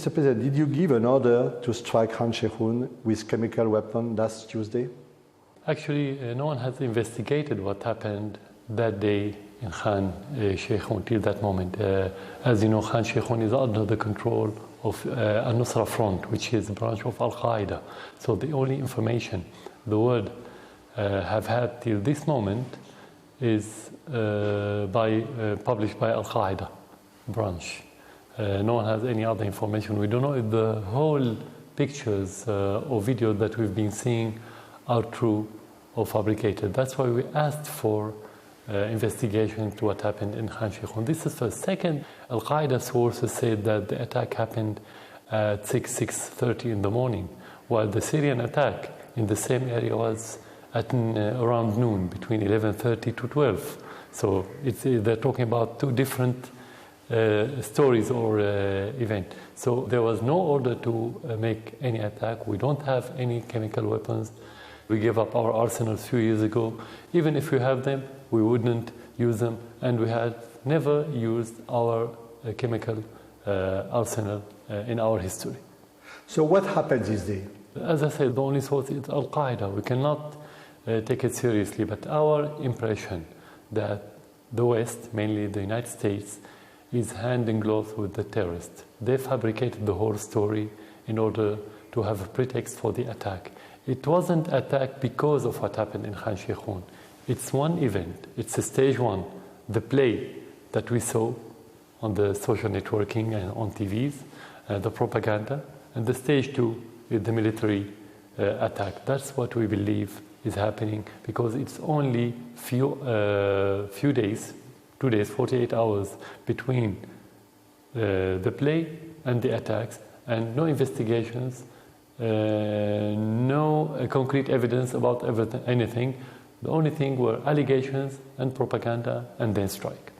Mr. President, did you give an order to strike Khan Sheikhoun with chemical weapon last Tuesday? Actually, no one has investigated what happened that day in Khan Sheikhoun till that moment. As you know, Khan Sheikhoun is under the control of al-Nusra Front, which is a branch of al-Qaeda. So the only information the world have had till this moment is published by al-Qaeda branch. No one has any other information. We don't know if the whole pictures or videos that we've been seeing are true or fabricated. That's why we asked for investigation to what happened in Khan Sheikhoun. This is first. Second, al-Qaeda sources said that the attack happened at 6:30 in the morning, while the Syrian attack in the same area was at around noon, between 11:30 to 12. So they're talking about two different stories or event. So there was no order to make any attack. We don't have any chemical weapons. We gave up our arsenal a few years ago. Even if we have them, we wouldn't use them, and we had never used our chemical arsenal in our history. So what happened this day? As I said, the only source is al-Qaeda. We cannot take it seriously, but our impression that the West, mainly the United States, is hand in glove with the terrorists. They fabricated the whole story in order to have a pretext for the attack. It wasn't attack because of what happened in Khan Sheikhoun. It's one event. It's a stage one, the play that we saw on the social networking and on TVs, the propaganda, and the stage two is the military attack. That's what we believe is happening, because it's only few days, 2 days, 48 hours between the play and the attacks, and no investigations, no concrete evidence about anything. The only thing were allegations and propaganda, and then strike.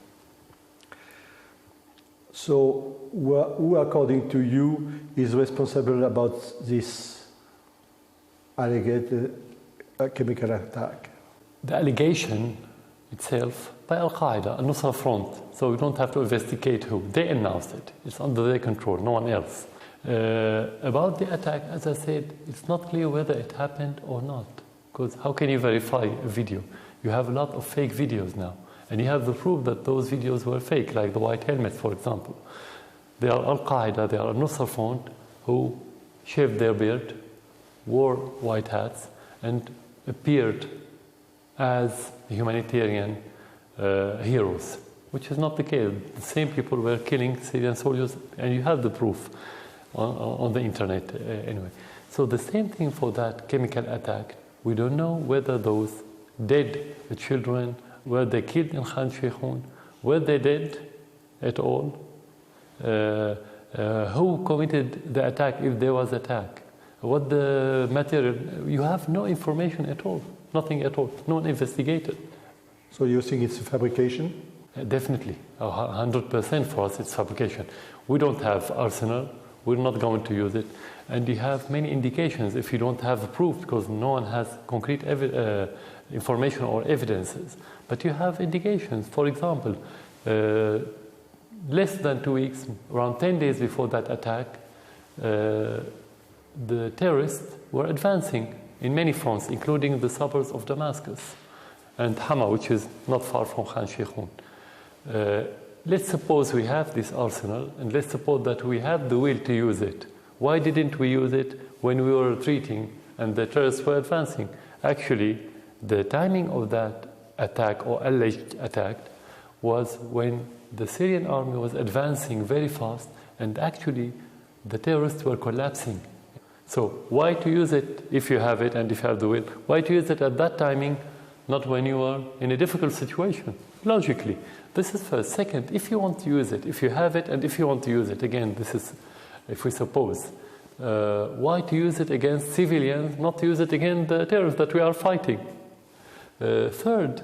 So who, according to you, is responsible about this alleged chemical attack? The allegation itself by al-Qaeda, al-Nusra Front, so we don't have to investigate who. They announced it. It's under their control, no one else. About the attack, as I said, it's not clear whether it happened or not, because how can you verify a video? You have a lot of fake videos now, and you have the proof that those videos were fake, like the white helmets, for example. They are al-Qaeda, they are al-Nusra Front, who shaved their beard, wore white hats, and appeared as humanitarian heroes, which is not the case. The same people were killing Syrian soldiers, and you have the proof on the internet anyway. So the same thing for that chemical attack. We don't know whether those dead children, were they killed in Khan Sheikhoun, were they dead at all, who committed the attack if there was attack, what the material. You have no information at all, nothing at all, no one investigated. So you think it's a fabrication? Definitely, 100% for us it's fabrication. We don't have arsenal, we're not going to use it, and you have many indications if you don't have proof, because no one has concrete information or evidences, but you have indications. For example, less than 2 weeks, around 10 days before that attack, the terrorists were advancing in many fronts, including the suburbs of Damascus and Hama, which is not far from Khan Sheikhoun. Let's suppose we have this arsenal, and let's suppose that we have the will to use it. Why didn't we use it when we were retreating and the terrorists were advancing? Actually, the timing of that attack or alleged attack was when the Syrian army was advancing very fast, and actually the terrorists were collapsing. So why to use it if you have it and if you have the will? Why to use it at that timing, not when you are in a difficult situation? Logically, this is first. Second, if you want to use it, if you have it and if you want to use it, again, this is, if we suppose, why to use it against civilians, not to use it against the terrorists that we are fighting? Third,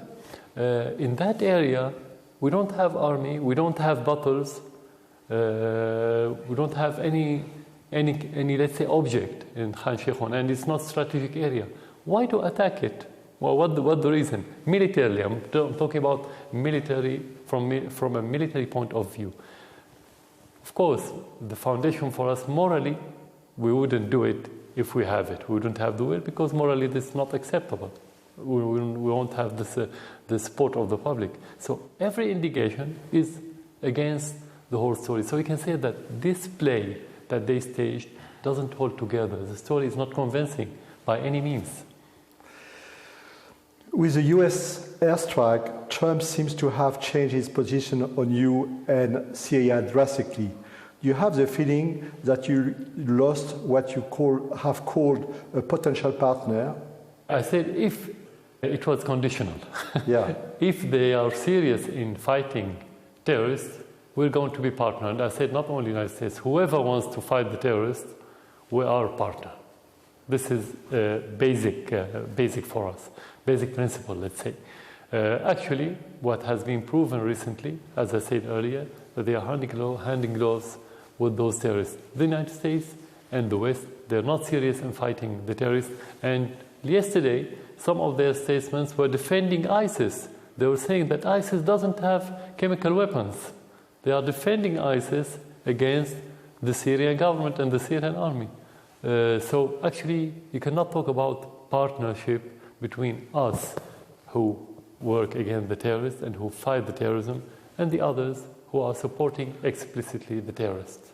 in that area, we don't have army, we don't have battles, we don't have any let's say object in Khan Sheikhoun, and it's not strategic area. Why to attack it? Well, what the reason? Militarily, I'm talking about military from a military point of view. Of course, the foundation for us morally, we wouldn't do it if we have it. We wouldn't have to do it because morally this is not acceptable. We won't have the support of the public. So every indication is against the whole story. So we can say that this play that they staged doesn't hold together. The story is not convincing by any means. With the US airstrike, Trump seems to have changed his position on you and Syria drastically. You have the feeling that you lost what you have called a potential partner. I said if it was conditional. Yeah. If they are serious in fighting terrorists, we're going to be partnered. I said not only the United States, whoever wants to fight the terrorists, we are a partner. This is basic for us, basic principle, let's say. Actually, what has been proven recently, as I said earlier, that they are handing gloves with those terrorists. The United States and the West, they're not serious in fighting the terrorists. And yesterday, some of their statements were defending ISIS. They were saying that ISIS doesn't have chemical weapons. They are defending ISIS against the Syrian government and the Syrian army. So actually, you cannot talk about partnership between us who work against the terrorists and who fight the terrorism and the others who are supporting explicitly the terrorists.